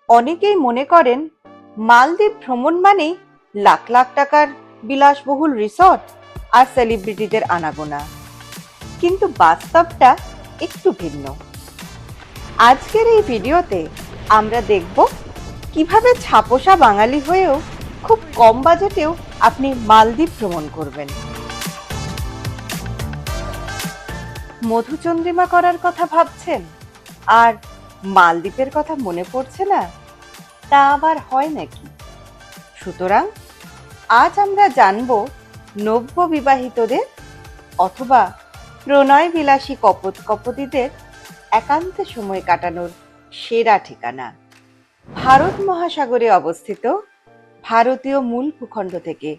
অনেকেই মনে করেন মালদ্বীপ ভ্রমণ মানেই লাখ লাখ টাকার বিলাসবহুল রিসর্ট আর সেলিব্রিটিদের আনাগোনা, কিন্তু বাস্তবটা একটু ভিন্ন। আজকের এই ভিডিওতে আমরা দেখব কিভাবে ছাপোষা বাঙালি হয়েও খুব কম বাজেটেও আপনি মালদ্বীপ ভ্রমণ করবেন। মধুচন্দ্রিমা করার কথা ভাবছেন আর মালদ্বীপের কথা মনে পড়ছে না? তা আবার হয় নাকি? সুতরাং আজ আমরা জানব নব্য বিবাহিতদের অথবা প্রণয় বিলাসী কপোতিদের একান্তে সময় কাটানোর সেরা ঠিকানা। ভারত মহাসাগরে অবস্থিত ভারতীয় মূল ভূখণ্ড থেকে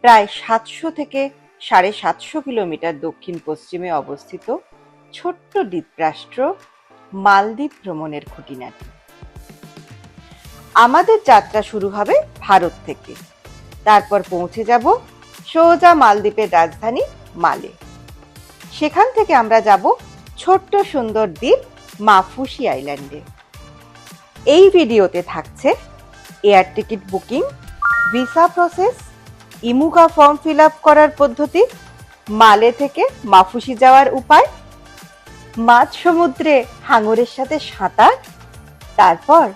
প্রায় 700 থেকে 750 কিলোমিটার দক্ষিণ পশ্চিমে অবস্থিত ছোট্ট দ্বীপরাষ্ট্র মালদ্বীপ ভ্রমণের খুঁটিনাটি। আমাদের যাত্রা শুরু হবে ভারত থেকে, তারপর পৌঁছে যাব সোজা মালদ্বীপের রাজধানী মালে। সেখান থেকে আমরা যাব ছোট্ট সুন্দর দ্বীপ মাফুসি আইল্যান্ডে। এই ভিডিওতে থাকছে air ticket booking, visa process, Imuga form fill up করার পদ্ধতি, মালে থেকে মাফুসি যাওয়ার উপায়, মাঝ সমুদ্রে হাঙরের সাথে সাঁতার, তারপর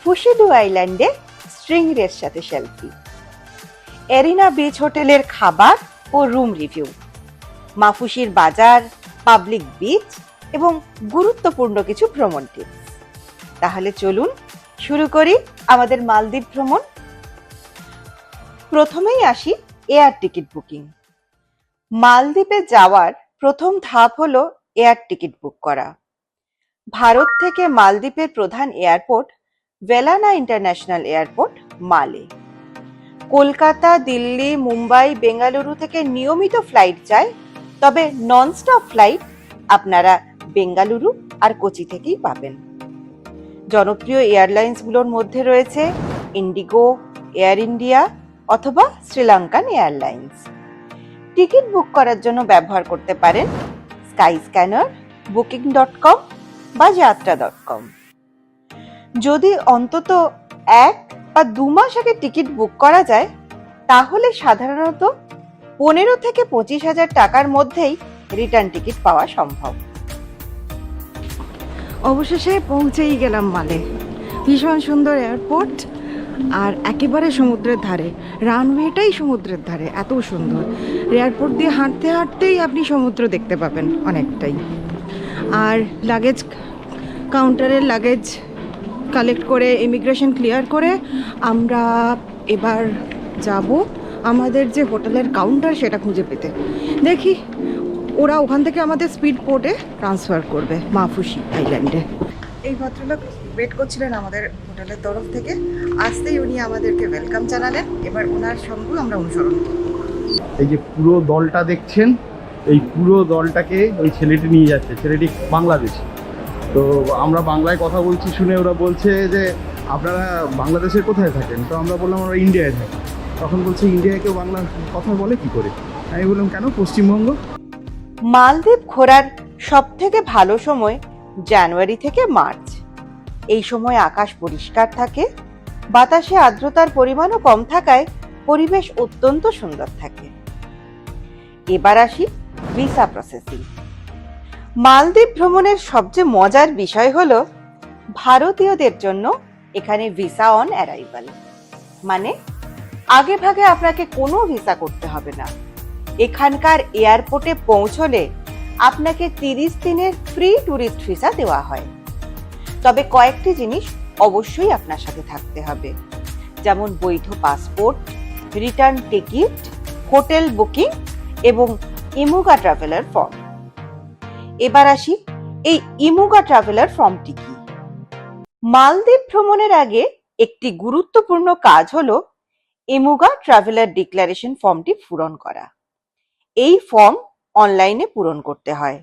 ফুশিডু আইল্যান্ডে স্ট্রিংরের সাথে সেলফি, এরিনা বিচ হোটেলের খাবার ও রুম রিভিউ, মাফুসির বাজার, পাবলিক বিচ এবং গুরুত্বপূর্ণ কিছু ভ্রমণ টিপস। তাহলে চলুন শুরু করি আমাদের মালদ্বীপ ভ্রমণ। প্রথমেই আসি এয়ার টিকিট বুকিং। মালদ্বীপে যাওয়ার প্রথম ধাপ হলো এয়ার টিকিট বুক করা। ভারত থেকে মালদ্বীপের প্রধান এয়ারপোর্ট ভেলানা ইন্টারন্যাশনাল এয়ারপোর্ট মালে। কলকাতা, দিল্লি, মুম্বাই, বেঙ্গালুরু থেকে নিয়মিত ফ্লাইট যায়, তবে ননস্টপ ফ্লাইট আপনারা বেঙ্গালুরু আর কোচি থেকেই পাবেন। জনপ্রিয় এয়ারলাইন্সগুলোর মধ্যে রয়েছে ইন্ডিগো, এয়ার ইন্ডিয়া অথবা শ্রীলঙ্কান এয়ারলাইন্স। টিকিট বুক করার জন্য ব্যবহার করতে পারেন স্কাই স্ক্যানার, booking.com বা যাত্রা.com। যদি অন্তত 1 বা 2 মাস আগে টিকিট বুক করা যায়, তাহলে সাধারণত 15 থেকে 25,000 টাকার মধ্যেই রিটার্ন টিকিট পাওয়া সম্ভব। অবশেষে পৌঁছেই গেলাম মালে। ভীষণ সুন্দর এয়ারপোর্ট আর একেবারে সমুদ্রের ধারে, রানওয়েটাই সমুদ্রের ধারে, এত সুন্দর। এয়ারপোর্ট দিয়ে হাঁটতে হাঁটতেই আপনি সমুদ্র দেখতে পাবেন অনেকটাই। আর লাগেজ কাউন্টারের লাগেজ কালেক্ট করে ইমিগ্রেশন ক্লিয়ার করে আমরা এবার যাব আমাদের যে হোটেলের কাউন্টার সেটা খুঁজে পেতে। দেখি ওরা ওখান থেকে আমাদের স্পিড বোটে ট্রান্সফার করবে মাফুসি আইল্যান্ডে। এই ভদ্রলোক ওয়েট করছিলেন আমাদের হোটেলের তরফ থেকে, আসতেই উনি আমাদেরকে ওয়েলকাম জানালেন। এবার ওনার সঙ্গে আমরা অনুসরণ করব। এই যে পুরো দলটা দেখছেন, এই পুরো দলটাকে ওই ছেলেটি নিয়ে যাচ্ছে। ছেলেটি বাংলাদেশি। তো আমরা বাংলায় কথা বলছি শুনে ওরা বলছে যে আপনারা বাংলাদেশের কোথায় থাকেন? তো আমরা বললাম আমরা ইন্ডিয়ায় থাকি। তখন বলছে ইন্ডিয়ায় কেউ বাংলা কথা বলে কি করে? আমি বললাম কেন, পশ্চিমবঙ্গ। মালদ্বীপ ঘোরার সব থেকে ভালো সময় জানুয়ারি থেকে মার্চ। এই সময় আকাশ পরিষ্কার থাকে, বাতাসে আর্দ্রতার পরিমাণও কম থাকায় পরিবেশ অত্যন্ত সুন্দর থাকে। এবার আসি ভিসা প্রসেসিং। মালদ্বীপ ভ্রমণের সবচেয়ে মজার বিষয় হলো ভারতীয়দের জন্য এখানে ভিসা অন অ্যারাইভাল, মানে আগে ভাগে আপনাকে কোনো ভিসা করতে হবে না। এখানকার এয়ারপোর্টে পৌঁছলে আপনাকে 30 দিনের ফ্রি ট্যুরিস্ট ভিসা দেওয়া হয়। তবে কয়েকটি জিনিস অবশ্যই আপনার সাথে থাকতে হবে, যেমন বৈধ passport, return ticket, hotel booking এবং ইমুগা ট্রাভেলার ফর্ম। এবার আসি এই ইমুগা ট্রাভেলার ফর্মটি কি। মালদ্বীপ ভ্রমণের আগে একটি গুরুত্বপূর্ণ কাজ হলো ইমুগা ট্রাভেলার ডিক্লারেশন ফর্মটি পূরণ করা। এই ফর্ম অনলাইনে পূরণ করতে হয়।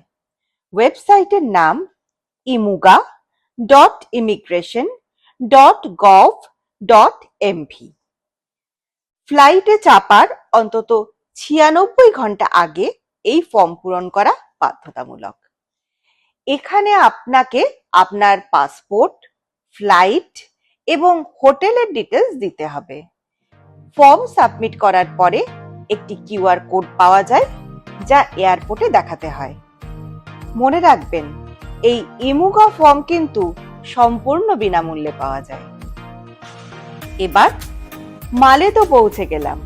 ওয়েবসাইটের নাম imuga.immigration.gov.mv। ফ্লাইটে চাপার অন্তত 96 ঘন্টা আগে এই ফর্ম পূরণ করা বাধ্যতামূলক। এখানে আপনাকে আপনার পাসপোর্ট, ফ্লাইট এবং হোটেলের ডিটেলস দিতে হবে। ফর্ম সাবমিট করার পরে একটি কিউআর কোড পাওয়া যায়, যা এয়ারপোর্টে দেখাতে হয়। মনে রাখবেন, এই ইমুগা ফর্ম কিন্তু সম্পূর্ণ বিনামূল্যে পাওয়া যায়। এবার মালে তো পৌঁছে গেলাম।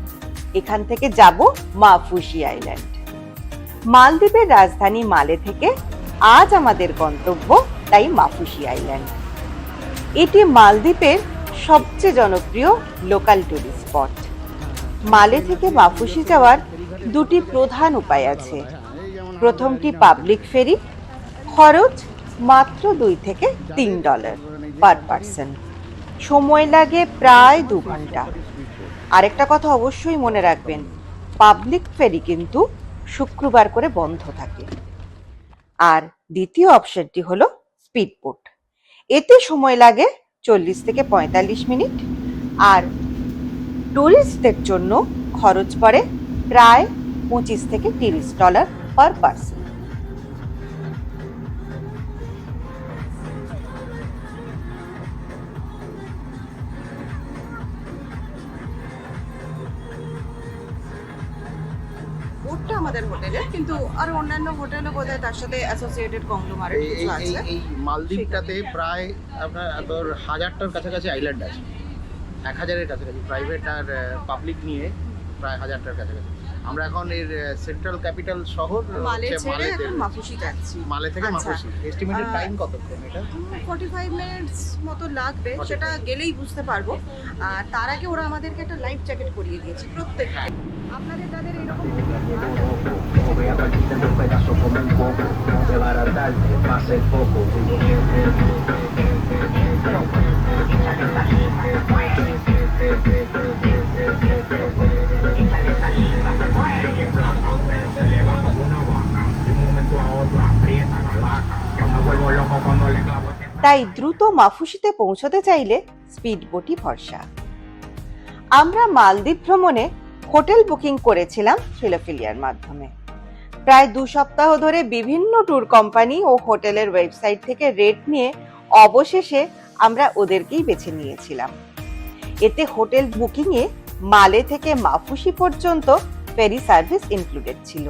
এখান থেকে যাব মাফুসি আইল্যান্ড। মালদ্বীপের রাজধানী মালে থেকে আজ আমাদের গন্তব্য তাই মাফুসি আইল্যান্ড। এটি মালদ্বীপের সবচেয়ে জনপ্রিয় লোকাল টুরিস্ট স্পট। মালে থেকে মাফুসি যাওয়ার দুটি প্রধান উপায় আছে। প্রথমটি পাবলিক ফেরি, খরচ মাত্র $2 থেকে $3 পার পারসন। সময় লাগে প্রায় 2 ঘন্টা। আরেকটা কথা অবশ্যই মনে রাখবেন, পাবলিক ফেরি কিন্তু শুক্রবার করে বন্ধ থাকে। আর দ্বিতীয় অপশনটি হলো স্পিড বোট। এতে সময় লাগে 40 থেকে 45 মিনিট, আর টুরিস্টদের জন্য খরচ পড়ে প্রায় $25 থেকে $30 পার পারসন। বোটটা আমাদের হোটেলে, কিন্তু আর অন্যান্য হোটেলও বোধহয় তার সাথে অ্যাসোসিয়েটেড কংগ্লোমারেট কিছু আছে। এই মালদ্বীপটাতে প্রায় আপনার তোর 1000টার কাছাকাছি আইল্যান্ড আছে, 1000-এর কাছাকাছি প্রাইভেট আর পাবলিক নিয়ে প্রায় 1000টার কাছাকাছি। আমরা এখন এর সেন্ট্রাল ক্যাপিটাল শহর মালে হচ্ছে ছেড়ে মালেতে এখন মাফুসি যাচ্ছি। মালে থেকে আচ্ছা। মাফুসি। এস্টিমেটেড টাইম কতক্ষণ এটা? 45 মিনিটস মতো লাগবে, সেটা গেলেই বুঝতে পারবো। আর তার আগে ওরা আমাদেরকে একটা লাইফ জ্যাকেট পরিয়ে দিয়েছে প্রত্যেকটা। আপনাদের তাদের এরকম Voy a partirte en un pedazo como un coco, te va a darte más el foco. তাই দ্রুত মাফুসিতে পৌঁছতে চাইলে স্পিড বোটই ভরসা। আমরা মালদ্বীপ ভ্রমণে হোটেল বুকিং করেছিলাম ফিলোফিলিয়ার মাধ্যমে। প্রায় 2 সপ্তাহ ধরে বিভিন্ন ট্যুর কোম্পানি ও হোটেলের ওয়েবসাইট থেকে রেট নিয়ে অবশেষে আমরা ওদেরকেই বেছে নিয়েছিলাম। এতে হোটেল বুকিংয়ে মালে থেকে মাফুসি পর্যন্ত ফেরি সার্ভিস ইনক্লুডেড ছিল।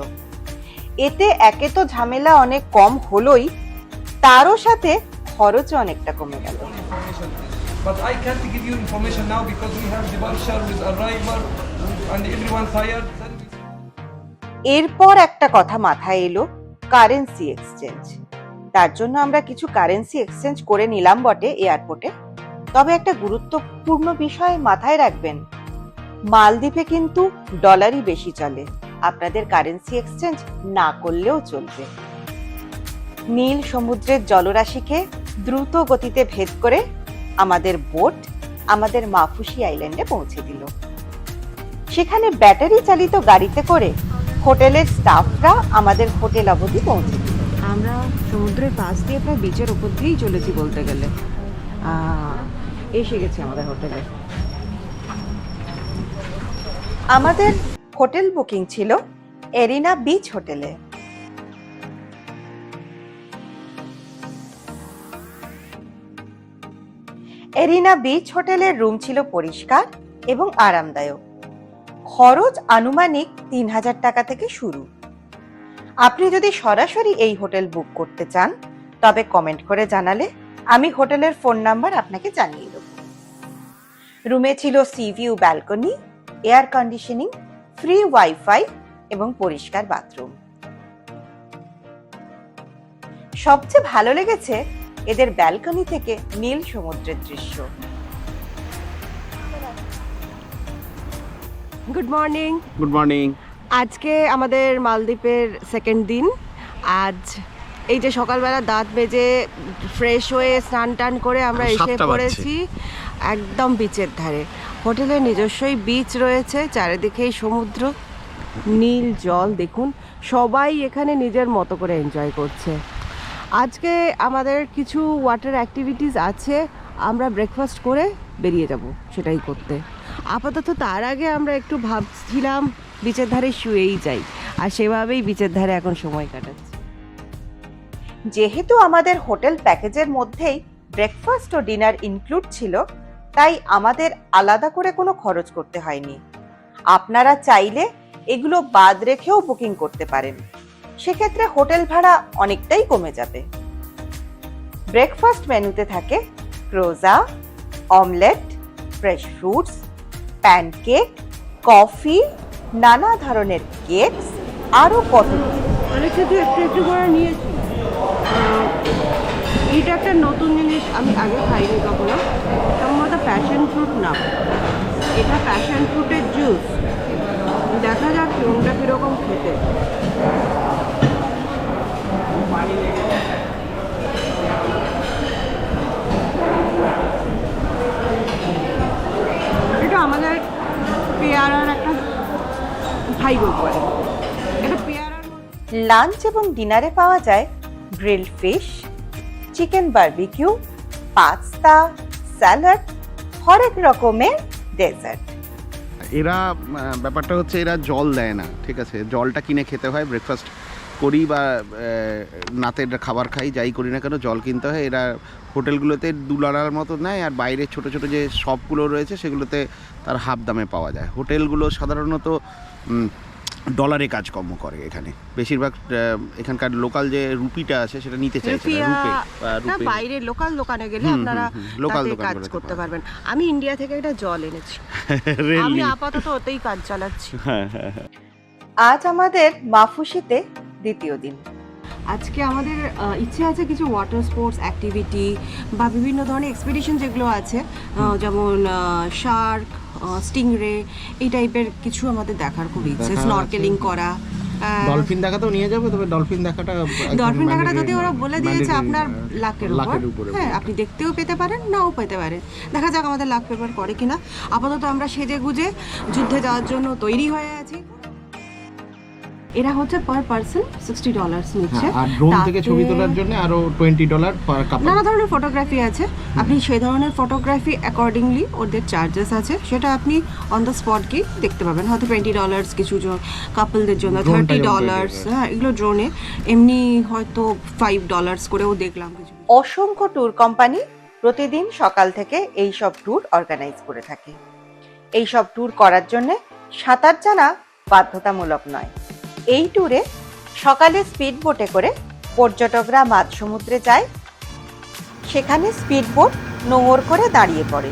এতে একে তো ঝামেলা অনেক কম হলোই, তারও সাথে খরচও অনেকটা কমে গেল। But I can't give you information now because we have departure with arrival and everyone tired. এরপর একটা কথা মাথায় এলো, কারেন্সি এক্সচেঞ্জ। তার জন্য আমরা কিছু কারেন্সি এক্সচেঞ্জ করে নিলাম বটে এয়ারপোর্টে। তবে একটা গুরুত্বপূর্ণ বিষয় মাথায় রাখবেন, মালদ্বীপে কিন্তু ডলারই বেশি চলে। আপনাদের কারেন্সি এক্সচেঞ্জ না করলেও চলবে। নীল সমুদ্রের জলরাশিকে দ্রুত গতিতে ভেদ করে আমাদের বোট আমাদের মাফুসি আইল্যান্ডে পৌঁছে দিল। সেখানে ব্যাটারি চালিত গাড়িতে করে হোটেলের স্টাফরা আমাদের হোটেল অবধি পৌঁছে দিল। আমরা সমুদ্রের পাশ দিয়ে প্রায় বিচের উপর দিয়েই চলেছি বলতে গেলে। এসে গেছি আমাদের হোটেলে। আমাদের হোটেল বুকিং ছিল এরিনা বিচ হোটেলে। এরিনা বিচ হোটেলের রুম ছিল পরিষ্কার এবং আরামদায়ক। খরচ আনুমানিক 3000 টাকা থেকে শুরু। আপনি যদি সরাসরি এই হোটেল বুক করতে চান তবে কমেন্ট করে জানালে আমি হোটেলের ফোন নাম্বার আপনাকে জানিয়ে দেব। রুমে ছিল C view balcony, air conditioning, free wifi এবং পরিষ্কার বাথরুম। সবচেয়ে ভালো লেগেছে এদের ব্যালকনি থেকে নীল সমুদ্রের দৃশ্য। Good morning. Good morning. আজকে আমাদের মালদ্বীপের সেকেন্ড দিন। আজ এই যে সকালবেলা দাঁত বেজে ফ্রেশ হয়ে স্নান টান করে আমরা এসে পড়েছি একদম বিচের ধারে। হোটেলের নিজস্বই বিচ রয়েছে, চারিদিকেই সমুদ্র, নীল জল। দেখুন, সবাই এখানে নিজের মতো করে এনজয় করছে। আজকে আমাদের কিছু ওয়াটার অ্যাক্টিভিটিস আছে, আমরা ব্রেকফাস্ট করে বেরিয়ে যাব সেটাই করতে। আপাতত তার আগে আমরা একটু ভাবছিলাম বিচের ধারে শুয়েই যাই, আর সেভাবেই বিচের ধারে এখন সময় কাটাচ্ছি। যেহেতু আমাদের হোটেল প্যাকেজের মধ্যেই ব্রেকফাস্ট ও ডিনার ইনক্লুড ছিল, তাই আমাদের আলাদা করে কোনো খরচ করতে হয়নি। আপনারা চাইলে এগুলো বাদ রেখেও বুকিং করতে পারেন, সেক্ষেত্রে হোটেল ভাড়া অনেকটাই কমে যাবে। ব্রেকফাস্ট মেনুতে থাকে croissant, omelette, fresh fruits, pancake, coffee, নানা ধরনের কেকস, আরও কত কি। অনেক কিছু একটু একটু করে নিয়েছি। এটা একটা নতুন জিনিস, আমি আগে খাইনি কখনো। সম্ভবত প্যাশন ফ্রুট না, এটা প্যাশন ফ্রুটের জুস। দেখা যাক কোনটা কীরকম খেতে। এটা আমাদের পেয়ারার একটা ভাই বলতে পারে। এটা পেয়ারার লাঞ্চ এবং ডিনারে পাওয়া যায় grilled fish, chicken barbecue, pasta, salad, হরেক রকমের ডেজার্ট। এরা ব্যাপারটা হচ্ছে এরা জল দেয় না, ঠিক আছে, জলটা কিনে খেতে হয়। ব্রেকফাস্ট করি বা রাতের খাবার খাই, যাই করি না কেন জল কিনতে হয়। এরা হোটেলগুলোতে $2 মতো নেয়, আর বাইরে ছোট ছোট যে শপগুলো রয়েছে সেগুলোতে তার হাফ দামে পাওয়া যায়। হোটেলগুলো সাধারণত ডলারে কাজকর্ম করে। এখানে বেশিরভাগ এখানকার লোকাল যে রুপিটা আছে সেটা নিতে চাইছে না। না, বাইরে লোকাল দোকানে গেলে আপনারা লোকাল তাতে কাজ করতে পারবেন। আমি ইন্ডিয়া থেকে একটা জল এনেছি, আমি আপাতত ওতেই কাজ চালাচ্ছি। আজ আমাদের মাফুসিতে দ্বিতীয় দিন। আজকে আমাদের ইচ্ছে আছে কিছু ওয়াটার স্পোর্টস অ্যাক্টিভিটি বা বিভিন্ন ধরনের এক্সপিডিশন যেগুলো আছে, যেমন শার্ক, স্টিংরে, এই টাইপের কিছু আমাদের দেখার খুব ইচ্ছে। স্নরকেলিং করা, ডলফিন দেখাতেও নিয়ে যাবে, তবে ডলফিন দেখাটা যদি ওরা বলে দিয়েছে আপনার লাকের উপর, হ্যাঁ আপনি দেখতেও পেতে পারেন, নাও পেতে পারেন। দেখা যাক আমাদের লাক পেপার করে কিনা। আপাতত আমরা সেজে গুজে যুদ্ধে যাওয়ার জন্য তৈরি হয়ে আছি। এরা হচ্ছে পার পারসন $60 নিচ্ছে, আর ড্রোন থেকে ছবি তোলার জন্য আরো $20 পার কাপল। নানা ধরনের ফটোগ্রাফি আছে, আপনি সেই ধরনের ফটোগ্রাফি অ্যাকর্ডিংলি ওদের চার্জেস আছে, সেটা আপনি অন দ্য স্পট গিয়ে দেখতে পাবেন। হয়তো $20 কিছু কাপলদের জন্য, $30, হ্যাঁ এগুলো ড্রোনে। এমনি হয়তো $5 করেও দেখলাম কিছু। অসংখ্য ট্যুর কোম্পানি প্রতিদিন সকাল থেকে এই সব ট্যুর অর্গানাইজ করে থাকে। এই সব ট্যুর করার জন্য সাঁতার জানা বাধ্যতামূলক নয়। এই ট্যুরে সকালে স্পিড বোটে করে পর্যটকরা মাঝ সমুদ্রে যায়, সেখানে স্পিড বোট নোঙর করে দাঁড়িয়ে পড়ে।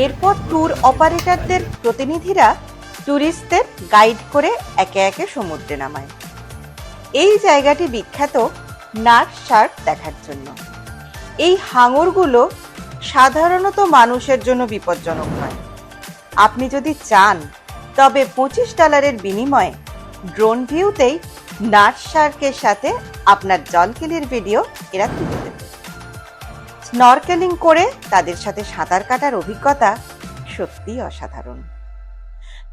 এরপর ট্যুর অপারেটরদের প্রতিনিধিরা ট্যুরিস্টদের গাইড করে একে একে সমুদ্রে নামায়। এই জায়গাটি বিখ্যাত নার্স শার্ক দেখার জন্য। এই হাঙরগুলো সাধারণত মানুষের জন্য বিপজ্জনক নয়। আপনি যদি চান তবে $25 বিনিময়ে ড্রোন ভিউতেই নার্স শার্কের সাথে আপনার জলকেলির ভিডিও এরা তুলে দেবে। স্নরকেলিং করে তাদের সাথে সাঁতার কাটার অভিজ্ঞতা সত্যিই অসাধারণ।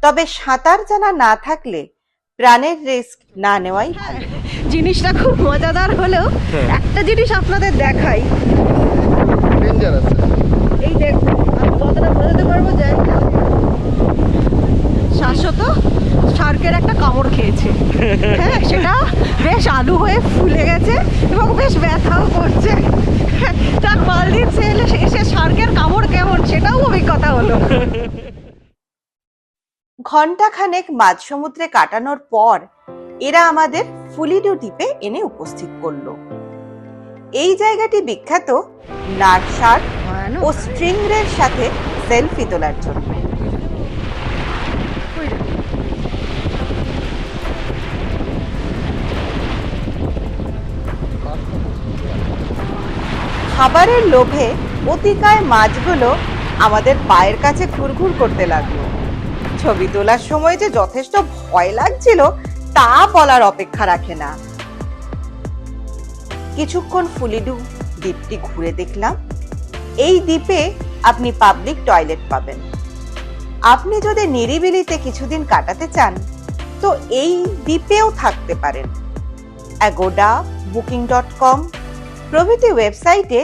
তবে সাঁতার জানা না থাকলে প্রাণের রিস্ক না নেওয়াই ভালো। জিনিসটা খুব মজাদার হলেও একটা জিনিস আপনাদের দেখাই, এই দেখুন, আমি কতটা বোঝাতে পারবো জানি না, শাশ্বত শার্কের একটা কামড় খেয়েছে। হ্যাঁ, সেটা বেশ আলু হয়ে ফুলে গেছে এবং বেশ ব্যথাও করছে। তার মালদ্বীপ এসে শার্কের কামড় কেমন সেটাও অভিজ্ঞতা হলো। ঘণ্টাখানেক মাঝ সমুদ্রে কাটানোর পর এরা আমাদের ফুলিডো দ্বীপে এনে উপস্থিত করলো। এই জায়গাটি বিখ্যাত নার্স শার্ক ও স্ট্রিংরের সাথে সেলফি তোলার জন্য। খাবারের লোভে অতিকায় মাছগুলো আমাদের পায়ের কাছে ঘুরঘুর করতে লাগলো। ছবি তোলার সময় যে যথেষ্ট ভয় লাগছিল তা বলার অপেক্ষা রাখে না। কিছুক্ষণ ফুলিডো দ্বীপটি ঘুরে দেখলাম। এই দ্বীপে আপনি পাবলিক টয়লেট পাবেন। আপনি যদি নিরিবিলিতে কিছুদিন কাটাতে চান তো এই দ্বীপেও থাকতে পারেন। অ্যাগোডা, booking.com প্রভৃতি ওয়েবসাইটে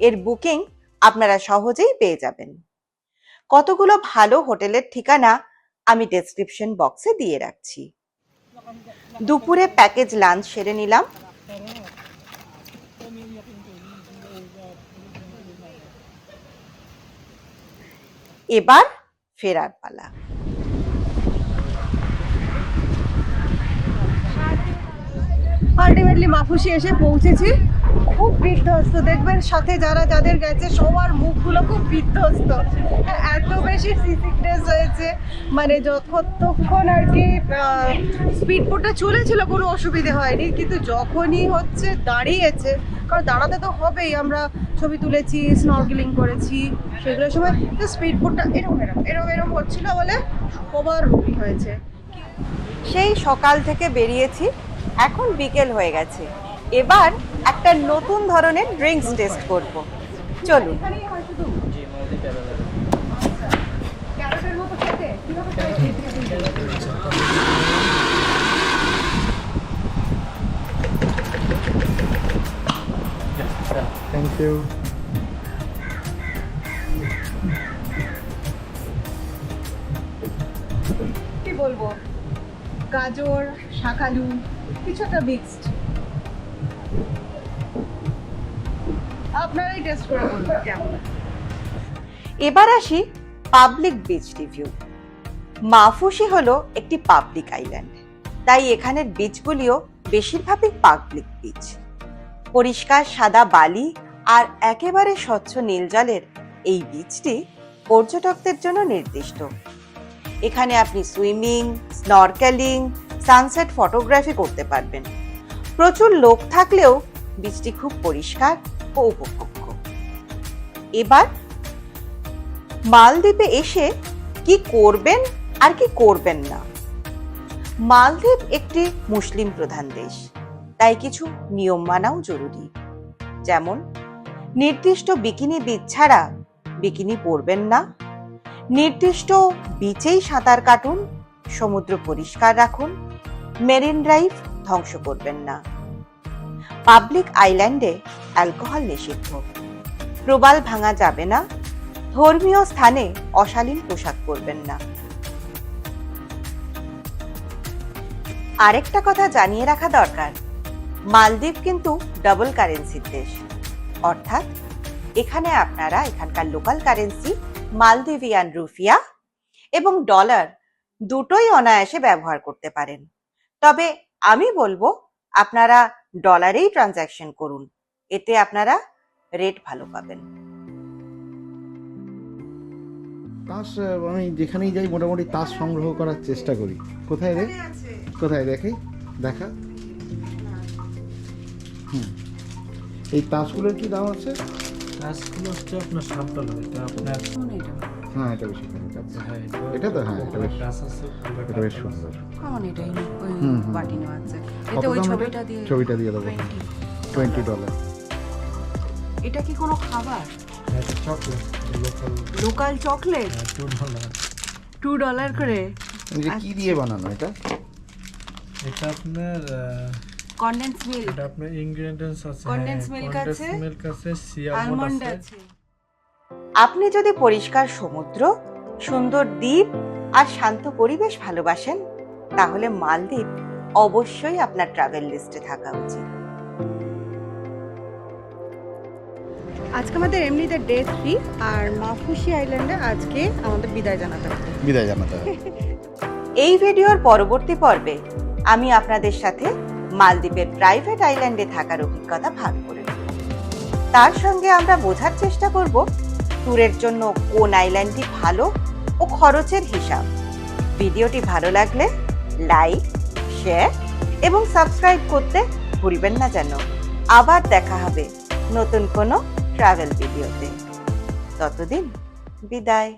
এর বুকিং আপনারা সহজেই পেয়ে যাবেন। কতগুলো ভালো হোটেলের ঠিকানা আমি ডেসক্রিপশন বক্সে দিয়ে রাখছি। দুপুরে প্যাকেজ লাঞ্চ সেরে নিলাম। এবার ফেরার পালা। আলটিমেটলি মাফুসি এসে পৌঁছেছি। খুব বিধ্বস্ত, দেখবেন সাথে যাদের গেছে সবার মুখগুলো খুব বিধ্বস্ত। এত বেশি সিকনেস হয়েছে, মানে যতক্ষণ আর কি স্পিড বোটটা চলেছিল কোনো অসুবিধে হয়নি, কিন্তু যখনই হচ্ছে দাঁড়িয়েছে, কারণ দাঁড়াতে তো হবেই, আমরা ছবি তুলেছি, স্নর্কেলিং করেছি, সেগুলোর সময় তো স্পিড বোটটা এরম হচ্ছিল বলে সবার রুগী হয়েছে। সেই সকাল থেকে বেরিয়েছি, এখন বিকেল হয়ে গেছে। এবার একটা নতুন ধরনের ড্রিঙ্কস টেস্ট করব। চলুন। Thank you. কি বলবো, গাজর, শাকালু, কিছু একটা মিক্সড। আপনারাই টেস্ট করে বলবেন কেমন। এবার আসি পাবলিক বিচ রিভিউ। মাফুসি হলো একটি পাবলিক আইল্যান্ড, তাই এখানের বিচগুলিও বেশিরভাগই পাবলিক বিচ। পরিষ্কার সাদা বালি আর একেবারে স্বচ্ছ নীল জলের এই বিচটি পর্যটকদের জন্য নির্দিষ্ট। এখানে আপনি সুইমিং, স্নরকেলিং, সানসেট ফটোগ্রাফি করতে পারবেন। প্রচুর লোক থাকলেও বিচটি খুব পরিষ্কার ও উপভোগ্য। এবার মালদ্বীপে এসে কি করবেন আর কি করবেন না। মালদ্বীপ একটি মুসলিম প্রধান দেশ, তাই কিছু নিয়ম মানাও জরুরি। যেমন নির্দিষ্ট বিকিনি বিচ ছাড়া বিকিনি পরবেন না, নির্দিষ্ট বিচেই সাঁতার কাটুন, সমুদ্র পরিষ্কার রাখুন, মেরিন ড্রাইভ ধ্বংস করবেন না। পাবলিক আইল্যান্ডে অ্যালকোহল নিষিদ্ধ, প্রবাল ভাঙা যাবে না, ধর্মীয় স্থানে অশালীন পোশাক পরবেন না। আরেকটা কথা জানিয়ে রাখা দরকার, মালদ্বীপ কিন্তু ডাবল কারেন্সির দেশ, অর্থাৎ এখানে আপনারা এখানকার লোকাল কারেন্সি মালদ্বীভিয়ান রুপিয়া এবং ডলার দুটোই অনায়াসে ব্যবহার করতে পারেন। তবে আমি বলবো আপনারা ডলারেই ট্রানজ্যাকশন করুন, এতে আপনারা রেট ভালো পাবেন। তাস আমি যেখানেই যাই মোটামুটি তাস সংগ্রহ করার চেষ্টা করি। কোথায় রে, কোথায় দেখে দেখা। এই তাসগুলোর কি দাম আছে? তাসগুলো হচ্ছে আপনার $7, এটা আপনার হ্যাঁ এটা বেশি হ্যাঁ এটা তো হ্যাঁ এটা বেশ, কাজ আছে এটা বেশ সুন্দর। কেমন এটাই ওই হুম। বাটি নেওয়া আছে, কত এতে ওই দাম এটা? ছবিটা দিয়ে ছবিটা দিয়ে দেবো। 20। $20। এটা কি কোনো খাবার? এটা চকলেট লোকাল লোকাল চকলেট, $2 $2 করে। যে কি দিয়ে বানানো এটা? এটা আপনার কনডেন্স মিল্ক, এটা আপনার ইনগ্রেডিয়েন্টস আছে, Condensed milk আছে, মিল্ক আছে, সিয়া আলমন্ড আছে। আছে। আপনি যদি পরিষ্কার সমুদ্র, সুন্দর দ্বীপ আর শান্ত পরিবেশ ভালোবাসেন, তাহলে মালদ্বীপ অবশ্যই আপনার ট্রাভেল লিস্টে থাকা উচিত। আজকে আমাদের এমনিতে ডে 3, আর মাফুসি আইল্যান্ডে আজকে আমাদের বিদায় জানাতে হবে। বিদায় জানাতে হবে। এই ভিডিওর পরবর্তী পর্বে আমি আপনাদের সাথে মালদ্বীপের প্রাইভেট আইল্যান্ডে থাকার অভিজ্ঞতা ভাগ করে নেব। তার সঙ্গে আমরা বোঝার চেষ্টা করব ট্যুরের জন্য কোন আইল্যান্ডটি ভালো ও খরচের হিসাব। ভিডিওটি ভালো লাগলে লাইক, শেয়ার এবং সাবস্ক্রাইব করতে ভুলবেন না যেন। আবার দেখা হবে নতুন কোনো ট্রাভেল ভিডিওতে। ততদিন বিদায়।